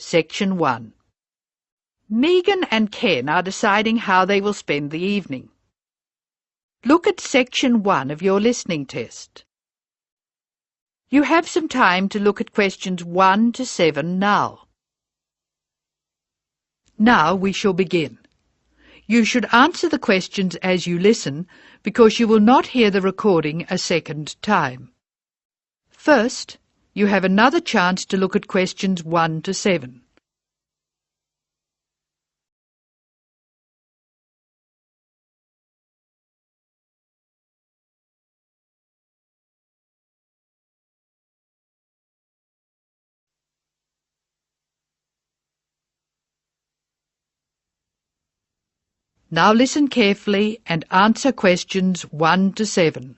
Section 1. Megan and Ken are deciding how they will spend the evening. Look at Section 1 of your listening test. You have some time to look at questions 1 to 7 now. Now we shall begin. You should answer the questions as you listen, because you will not hear the recording a second time. First, you have another chance to look at questions 1 to 7. Now listen carefully and answer questions 1 to 7.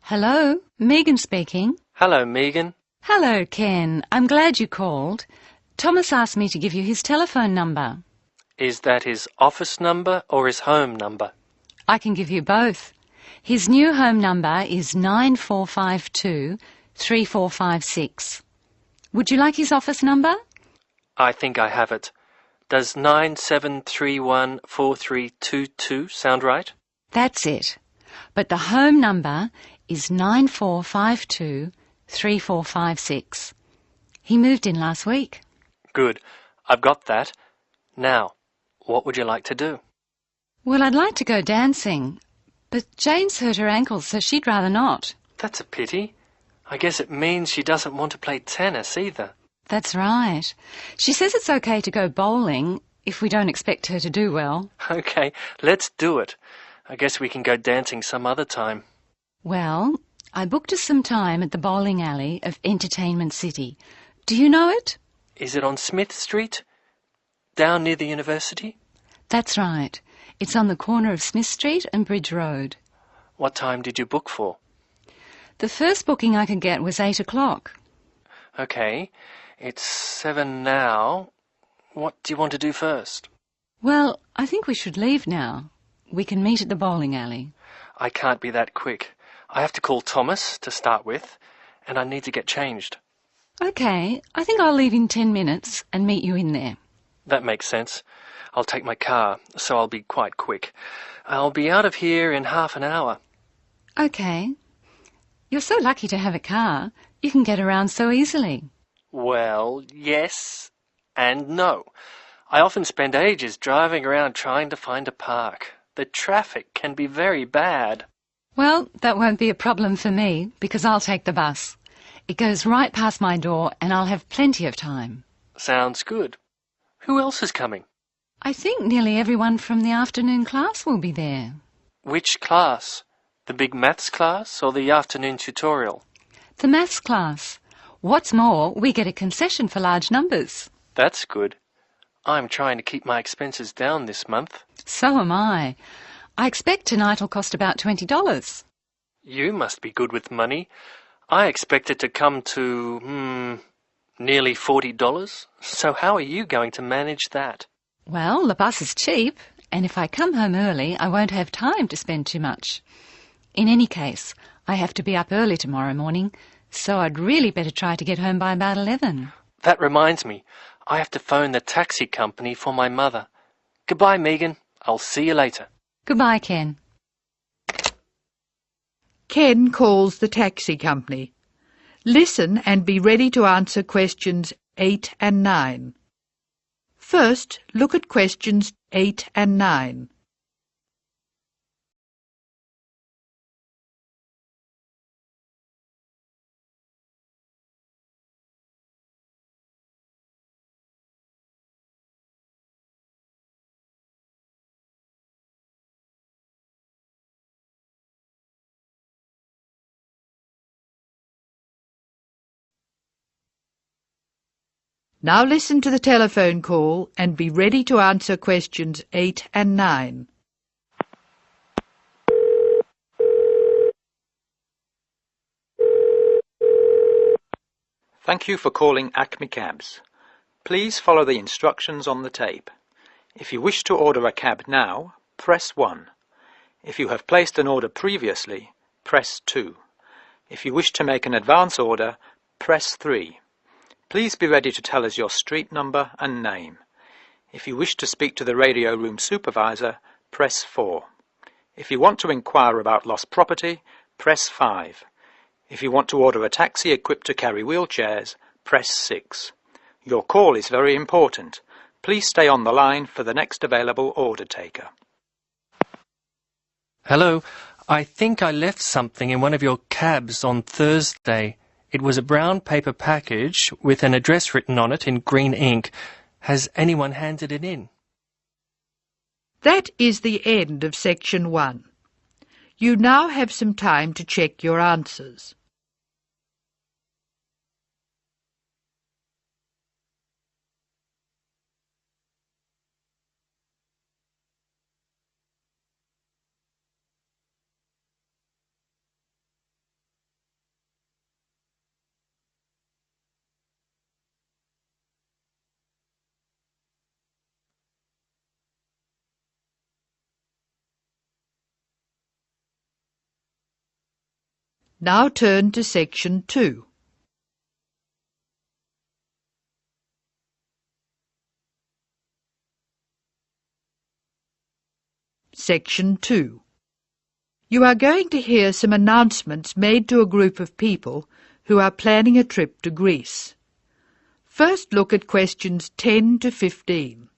Hello, Megan speaking. Hello, Megan. Hello, Ken. I'm glad you called. Thomas asked me to give you his telephone number. Is that his office number or his home number? I can give you both. His new home number is 9452-3456. Would you like his office number? I think I have it. Does 97314322 sound right? That's it. But the home number is 9452-3456. He moved in last week. Good. I've got that. Now, what would you like to do? Well, I'd like to go dancing, but Jane's hurt her ankle, so she'd rather not. That's a pity. I guess it means she doesn't want to play tennis either. That's right. She says it's okay to go bowling if we don't expect her to do well. Okay, let's do it. I guess we can go dancing some other time. Well, I booked us some time at the bowling alley of Entertainment City. Do you know it? Is it on Smith Street? Down near the university? That's right. It's on the corner of Smith Street and Bridge Road. What time did you book for? The first booking I could get was 8 o'clock. Okay, it's 7 now. What do you want to do first? Well, I think we should leave now. We can meet at the bowling alley. I can't be that quick. I have to call Thomas to start with, and I need to get changed. Okay, I think I'll leave in 10 minutes and meet you in there. That makes sense. I'll take my car, so I'll be quite quick. I'll be out of here in half an hour. Okay. You're so lucky to have a car. You can get around so easily. Well, yes and no. I often spend ages driving around trying to find a park. The traffic can be very bad. Well, that won't be a problem for me, because I'll take the bus. It goes right past my door, and I'll have plenty of time. Sounds good. Who else is coming? I think nearly everyone from the afternoon class will be there. Which class? The big maths class or the afternoon tutorial? The maths class. What's more, we get a concession for large numbers. That's good. I'm trying to keep my expenses down this month. So am I. I expect tonight will cost about $20. You must be good with money. I expect it to come to, nearly $40. So how are you going to manage that? Well, the bus is cheap, and if I come home early, I won't have time to spend too much. In any case, I have to be up early tomorrow morning, so I'd really better try to get home by about 11. That reminds me, I have to phone the taxi company for my mother. Goodbye, Megan. I'll see you later. Goodbye, Ken. Ken calls the taxi company. Listen and be ready to answer questions 8 and 9. First, look at questions 8 and 9. Now listen to the telephone call and be ready to answer questions 8 and 9. Thank you for calling Acme Cabs. Please follow the instructions on the tape. If you wish to order a cab now, press 1. If you have placed an order previously, press 2. If you wish to make an advance order, press 3. Please be ready to tell us your street number and name. If you wish to speak to the radio room supervisor, press 4. If you want to inquire about lost property, press 5. If you want to order a taxi equipped to carry wheelchairs, press 6. Your call is very important. Please stay on the line for the next available order taker. Hello, I think I left something in one of your cabs on Thursday. It was a brown paper package with an address written on it in green ink. Has anyone handed it in? That is the end of section 1. You now have some time to check your answers. Now turn to section 2. Section 2. You are going to hear some announcements made to a group of people who are planning a trip to Greece. First look at questions 10 to 15.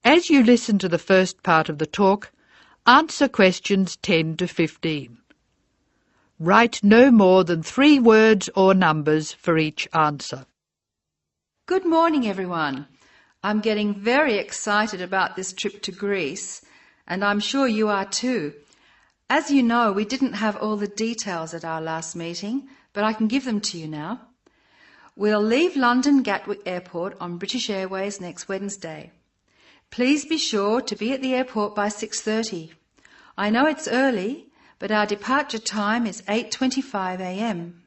As you listen to the first part of the talk, answer questions 10 to 15. Write no more than 3 words or numbers for each answer. Good morning, everyone. I'm getting very excited about this trip to Greece, and I'm sure you are too. As you know, we didn't have all the details at our last meeting, but I can give them to you now. We'll leave London Gatwick Airport on British Airways next Wednesday. Please be sure to be at the airport by 6:30. I know it's early, but our departure time is 8:25 a.m.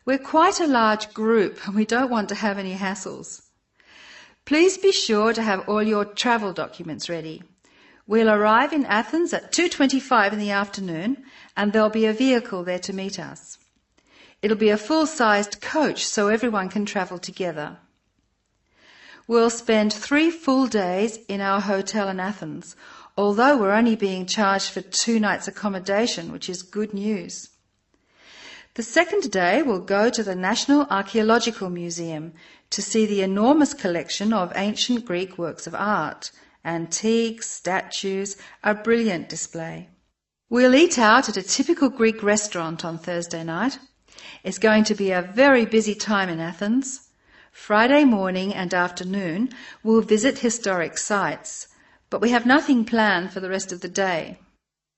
We're quite a large group and we don't want to have any hassles. Please be sure to have all your travel documents ready. We'll arrive in Athens at 2:25 in the afternoon and there'll be a vehicle there to meet us. It'll be a full-sized coach so everyone can travel together. We'll spend 3 full days in our hotel in Athens, although we're only being charged for 2 nights accommodation, which is good news. The second day we'll go to the National Archaeological Museum to see the enormous collection of ancient Greek works of art, antiques, statues, a brilliant display. We'll eat out at a typical Greek restaurant on Thursday night. It's going to be a very busy time in Athens. Friday morning and afternoon we'll visit historic sites, but we have nothing planned for the rest of the day.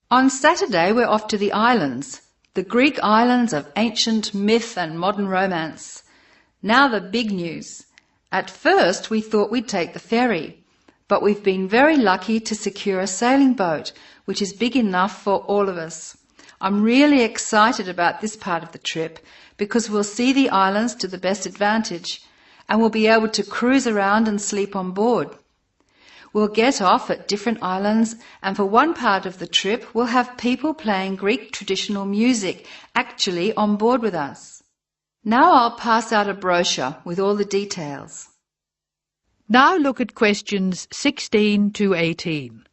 On Saturday we're off to the islands, the Greek islands of ancient myth and modern romance. Now the big news. At first we thought we'd take the ferry, but we've been very lucky to secure a sailing boat, which is big enough for all of us. I'm really excited about this part of the trip because we'll see the islands to the best advantage and we'll be able to cruise around and sleep on board. We'll get off at different islands and for one part of the trip we'll have people playing Greek traditional music actually on board with us. Now I'll pass out a brochure with all the details. Now look at questions 16 to 18.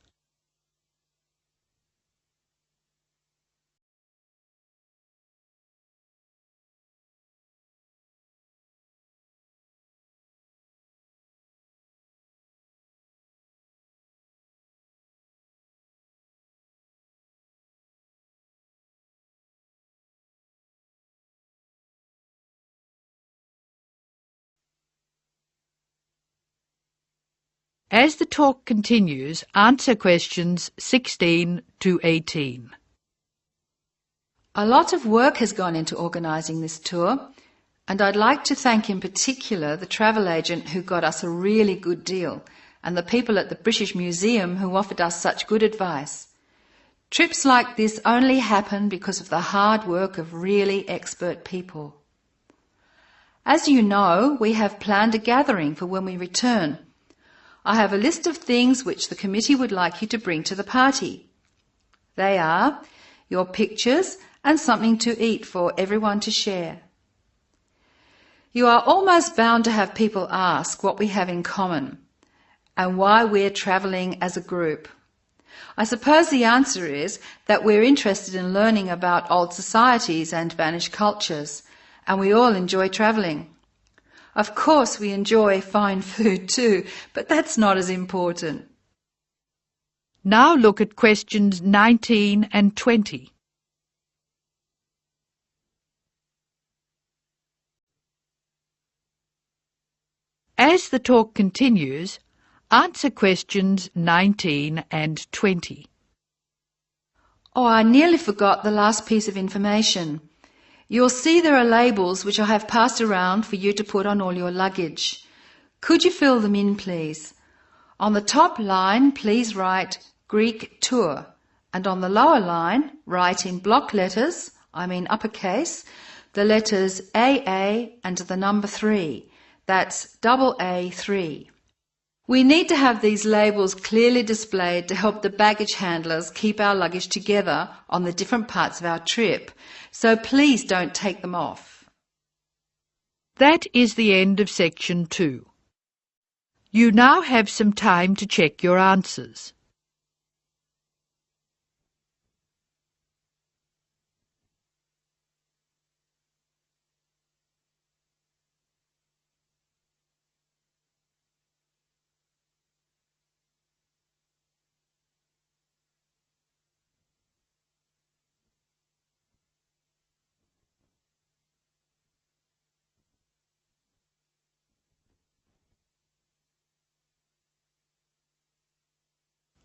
As the talk continues, answer questions 16 to 18. A lot of work has gone into organising this tour, and I'd like to thank in particular the travel agent who got us a really good deal, and the people at the British Museum who offered us such good advice. Trips like this only happen because of the hard work of really expert people. As you know, we have planned a gathering for when we return. I have a list of things which the committee would like you to bring to the party. They are your pictures and something to eat for everyone to share. You are almost bound to have people ask what we have in common and why we're travelling as a group. I suppose the answer is that we're interested in learning about old societies and vanished cultures, and we all enjoy travelling. Of course we enjoy fine food too, but that's not as important. Now look at questions 19 and 20. As the talk continues, answer questions 19 and 20. Oh, I nearly forgot the last piece of information. You'll see there are labels which I have passed around for you to put on all your luggage. Could you fill them in, please? On the top line, please write Greek tour, and on the lower line, write in block letters, I mean uppercase, the letters AA and the number 3. That's AA3. We need to have these labels clearly displayed to help the baggage handlers keep our luggage together on the different parts of our trip, so please don't take them off. That is the end of section 2. You now have some time to check your answers.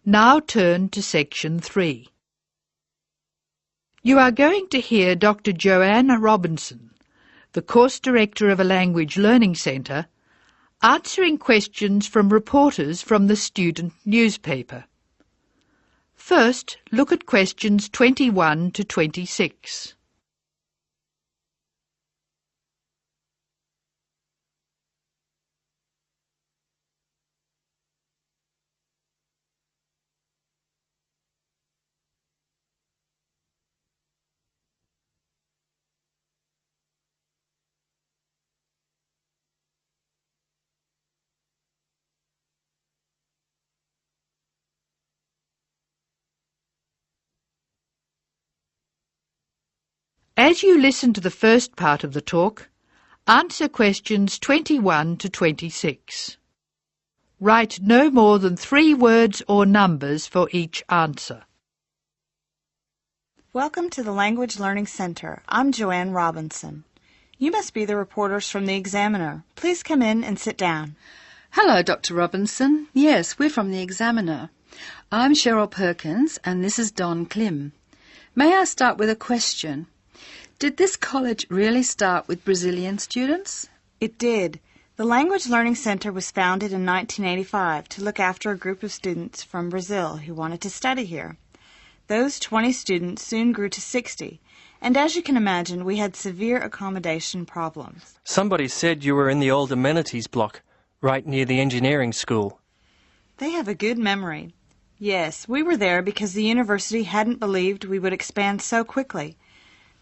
Now turn to section 3. You are going to hear Dr. Joanna Robinson, the course director of a language learning centre, answering questions from reporters from the student newspaper. First, look at questions 21 to 26. As you listen to the first part of the talk, answer questions 21 to 26. Write no more than 3 words or numbers for each answer. Welcome to the Language Learning Center. I'm Joanne Robinson. You must be the reporters from the Examiner. Please come in and sit down. Hello, Dr. Robinson. Yes, we're from the Examiner. I'm Cheryl Perkins and this is Don Klim. May I start with a question? Did this college really start with Brazilian students? It did. The Language Learning Center was founded in 1985 to look after a group of students from Brazil who wanted to study here. Those 20 students soon grew to 60, and as you can imagine, we had severe accommodation problems. Somebody said you were in the old amenities block, right near the engineering school. They have a good memory. Yes, we were there because the university hadn't believed we would expand so quickly.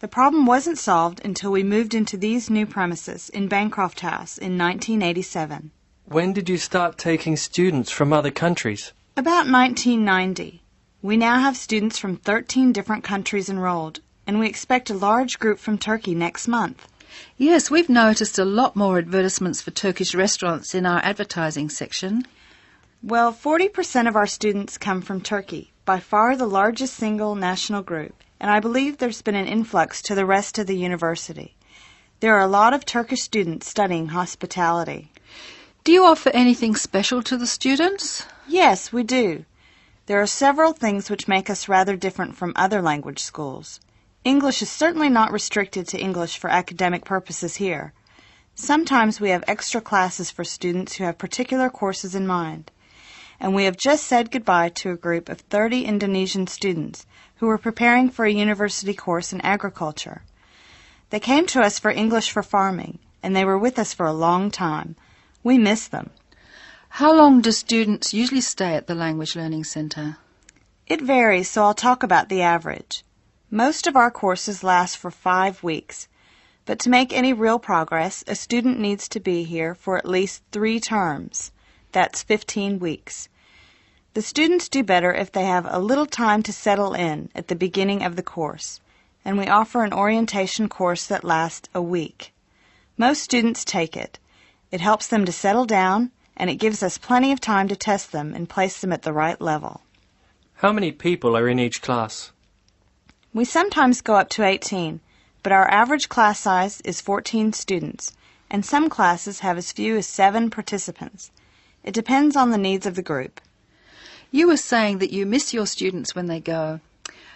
The problem wasn't solved until we moved into these new premises in Bancroft House in 1987. When did you start taking students from other countries? About 1990. We now have students from 13 different countries enrolled, and we expect a large group from Turkey next month. Yes, we've noticed a lot more advertisements for Turkish restaurants in our advertising section. Well, 40% of our students come from Turkey, by far the largest single national group, and I believe there's been an influx to the rest of the university. There are a lot of Turkish students studying hospitality. Do you offer anything special to the students? Yes, we do. There are several things which make us rather different from other language schools. English is certainly not restricted to English for academic purposes here. Sometimes we have extra classes for students who have particular courses in mind. And we have just said goodbye to a group of 30 Indonesian students who were preparing for a university course in agriculture. They came to us for English for farming, and they were with us for a long time. We miss them. How long do students usually stay at the Language Learning Centre? It varies, so I'll talk about the average. Most of our courses last for 5 weeks, but to make any real progress, a student needs to be here for at least 3 terms. That's 15 weeks. The students do better if they have a little time to settle in at the beginning of the course, and we offer an orientation course that lasts a week. Most students take it. It helps them to settle down, and it gives us plenty of time to test them and place them at the right level. How many people are in each class? We sometimes go up to 18, but our average class size is 14 students, and some classes have as few as 7 participants. It depends on the needs of the group. You were saying that you miss your students when they go.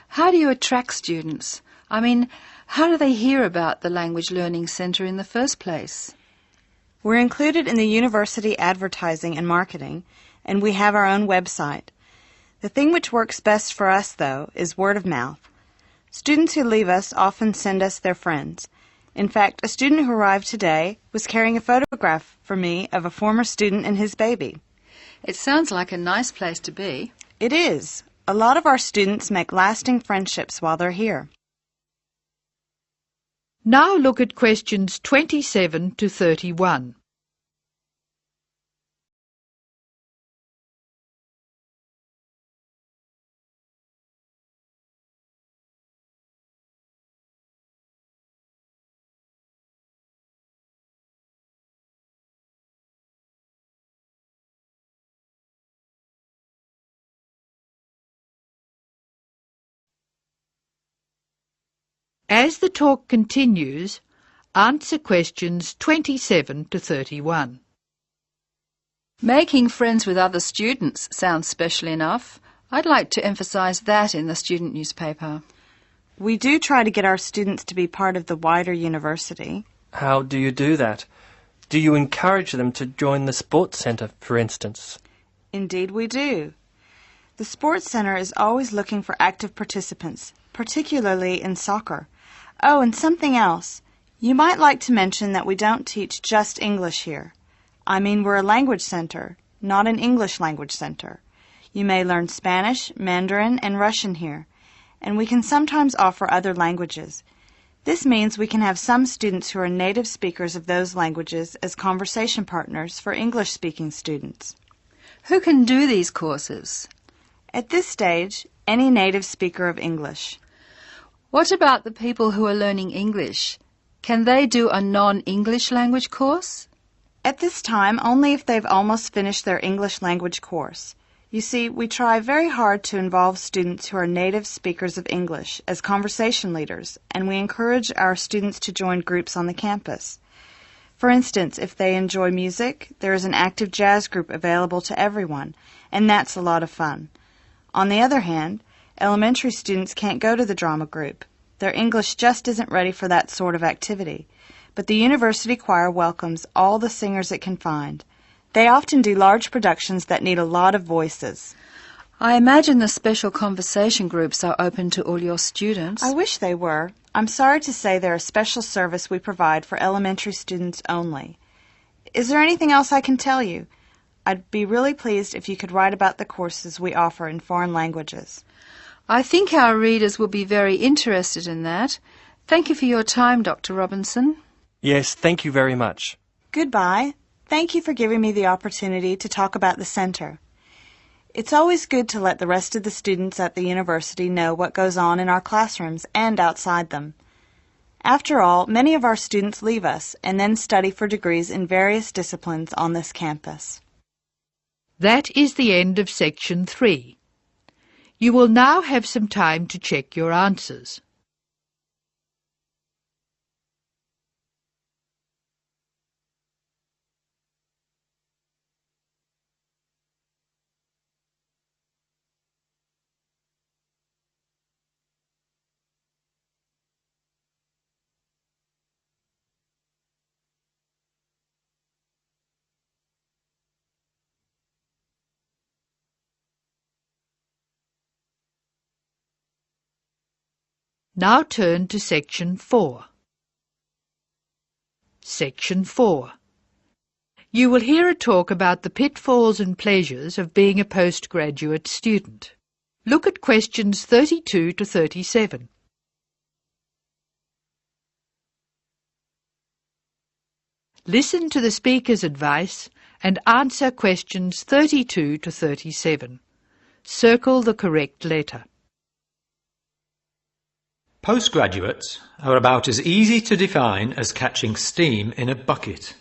How do you attract students? I mean, how do they hear about the Language Learning Centre in the first place? We're included in the university advertising and marketing, and we have our own website. The thing which works best for us, though, is word of mouth. Students who leave us often send us their friends. In fact, a student who arrived today was carrying a photograph for me of a former student and his baby. It sounds like a nice place to be. It is. A lot of our students make lasting friendships while they're here. Now look at questions 27 to 31. As the talk continues, answer questions 27 to 31. Making friends with other students sounds special enough. I'd like to emphasize that in the student newspaper. We do try to get our students to be part of the wider university. How do you do that? Do you encourage them to join the sports centre, for instance? Indeed we do. The Sports Center is always looking for active participants, particularly in soccer. Oh, and something else. You might like to mention that we don't teach just English here. I mean, we're a language center, not an English language center. You may learn Spanish, Mandarin, and Russian here, and we can sometimes offer other languages. This means we can have some students who are native speakers of those languages as conversation partners for English-speaking students. Who can do these courses? At this stage, any native speaker of English. What about the people who are learning English? Can they do a non-English language course? At this time, only if they've almost finished their English language course. You see, we try very hard to involve students who are native speakers of English as conversation leaders, and we encourage our students to join groups on the campus. For instance, if they enjoy music, there is an active jazz group available to everyone, and that's a lot of fun. On the other hand, elementary students can't go to the drama group. Their English just isn't ready for that sort of activity. But the university choir welcomes all the singers it can find. They often do large productions that need a lot of voices. I imagine the special conversation groups are open to all your students. I wish they were. I'm sorry to say they're a special service we provide for elementary students only. Is there anything else I can tell you? I'd be really pleased if you could write about the courses we offer in foreign languages. I think our readers will be very interested in that. Thank you for your time, Dr. Robinson. Yes, thank you very much. Goodbye. Thank you for giving me the opportunity to talk about the center. It's always good to let the rest of the students at the university know what goes on in our classrooms and outside them. After all, many of our students leave us and then study for degrees in various disciplines on this campus. That is the end of section 3. You will now have some time to check your answers. Now turn to Section 4. Section 4. You will hear a talk about the pitfalls and pleasures of being a postgraduate student. Look at questions 32 to 37. Listen to the speaker's advice and answer questions 32 to 37. Circle the correct letter. Postgraduates are about as easy to define as catching steam in a bucket.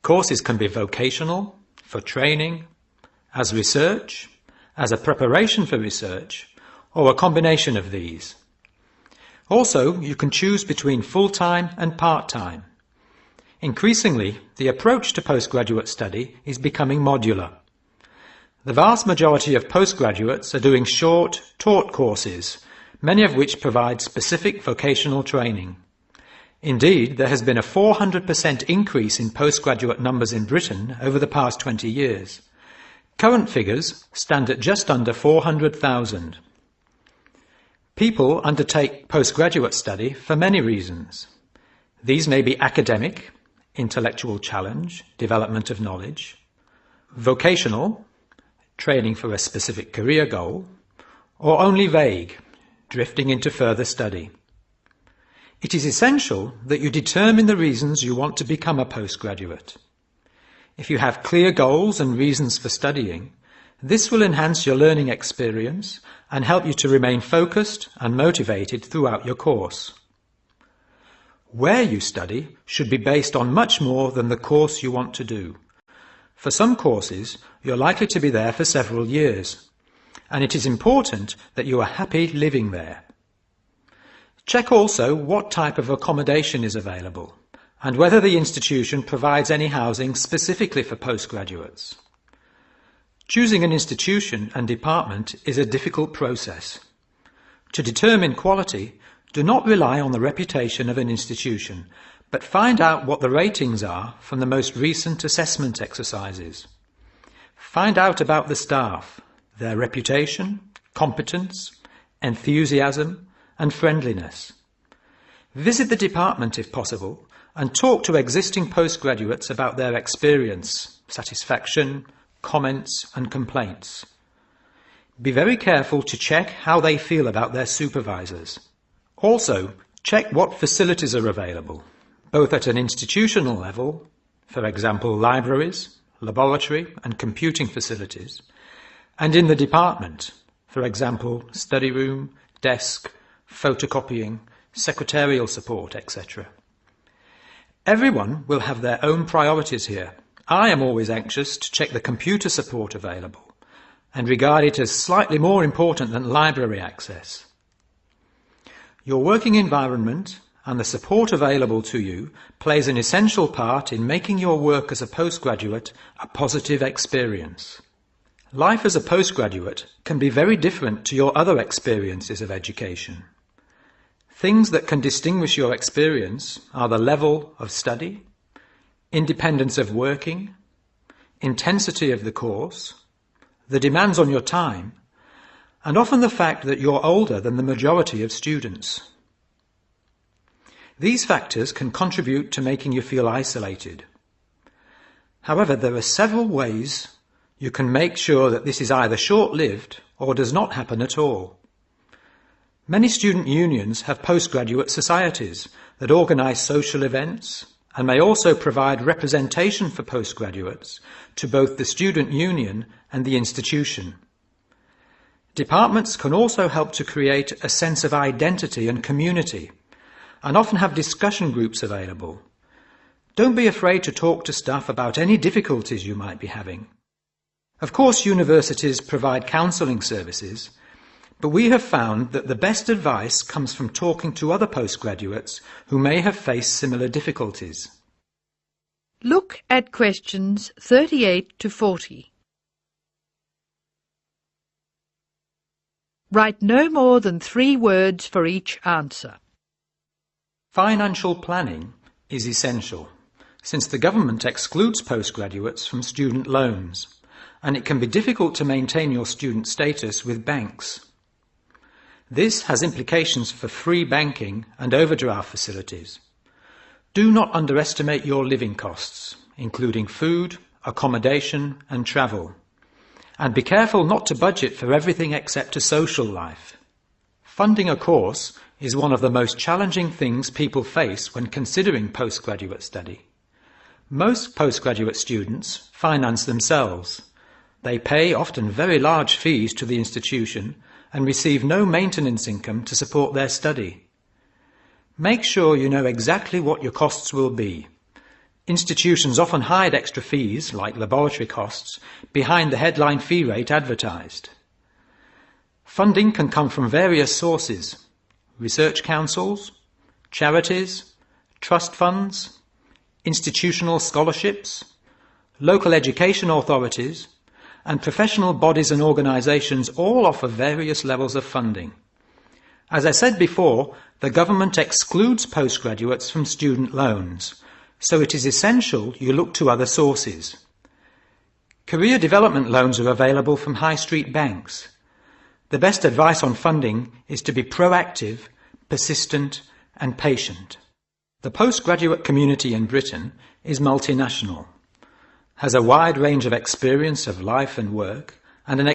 Courses can be vocational, for training, as research, as a preparation for research, or a combination of these. Also, you can choose between full-time and part-time. Increasingly, the approach to postgraduate study is becoming modular. The vast majority of postgraduates are doing short, taught courses, many of which provide specific vocational training. Indeed, there has been a 400% increase in postgraduate numbers in Britain over the past 20 years. Current figures stand at just under 400,000. People undertake postgraduate study for many reasons. These may be academic, intellectual challenge, development of knowledge; vocational, training for a specific career goal; or only vague, drifting into further study. It is essential that you determine the reasons you want to become a postgraduate. If you have clear goals and reasons for studying, this will enhance your learning experience and help you to remain focused and motivated throughout your course. Where you study should be based on much more than the course you want to do. For some courses, you're likely to be there for several years, and it is important that you are happy living there. Check also what type of accommodation is available and whether the institution provides any housing specifically for postgraduates. Choosing an institution and department is a difficult process. To determine quality, do not rely on the reputation of an institution, but find out what the ratings are from the most recent assessment exercises. Find out about the staff, their reputation, competence, enthusiasm, and friendliness. Visit the department if possible and talk to existing postgraduates about their experience, satisfaction, comments and complaints. Be very careful to check how they feel about their supervisors. Also, check what facilities are available, both at an institutional level, for example libraries, laboratory and computing facilities, and in the department, for example study room, desk, photocopying, secretarial support, etc. Everyone will have their own priorities here. I am always anxious to check the computer support available and regard it as slightly more important than library access. Your working environment and the support available to you plays an essential part in making your work as a postgraduate a positive experience. Life as a postgraduate can be very different to your other experiences of education. Things that can distinguish your experience are the level of study, independence of working, intensity of the course, the demands on your time, and often the fact that you're older than the majority of students. These factors can contribute to making you feel isolated. However, there are several ways you can make sure that this is either short-lived or does not happen at all. Many student unions have postgraduate societies that organise social events and may also provide representation for postgraduates to both the student union and the institution. Departments can also help to create a sense of identity and community, and often have discussion groups available. Don't be afraid to talk to staff about any difficulties you might be having. Of course, universities provide counselling services, but we have found that the best advice comes from talking to other postgraduates who may have faced similar difficulties. Look at questions 38 to 40. Write no more than 3 words for each answer. Financial planning is essential, since the government excludes postgraduates from student loans, and it can be difficult to maintain your student status with banks. This has implications for free banking and overdraft facilities. Do not underestimate your living costs, including food, accommodation and travel. And be careful not to budget for everything except a social life. Funding a course is one of the most challenging things people face when considering postgraduate study. Most postgraduate students finance themselves. They pay often very large fees to the institution and receive no maintenance income to support their study. Make sure you know exactly what your costs will be. Institutions often hide extra fees, like laboratory costs, behind the headline fee rate advertised. Funding can come from various sources: research councils, charities, trust funds, institutional scholarships, local education authorities, and professional bodies and organisations all offer various levels of funding. As I said before, the government excludes postgraduates from student loans, so it is essential you look to other sources. Career development loans are available from high street banks. The best advice on funding is to be proactive, persistent and patient. The postgraduate community in Britain is multinational, has a wide range of experience of life and work, and an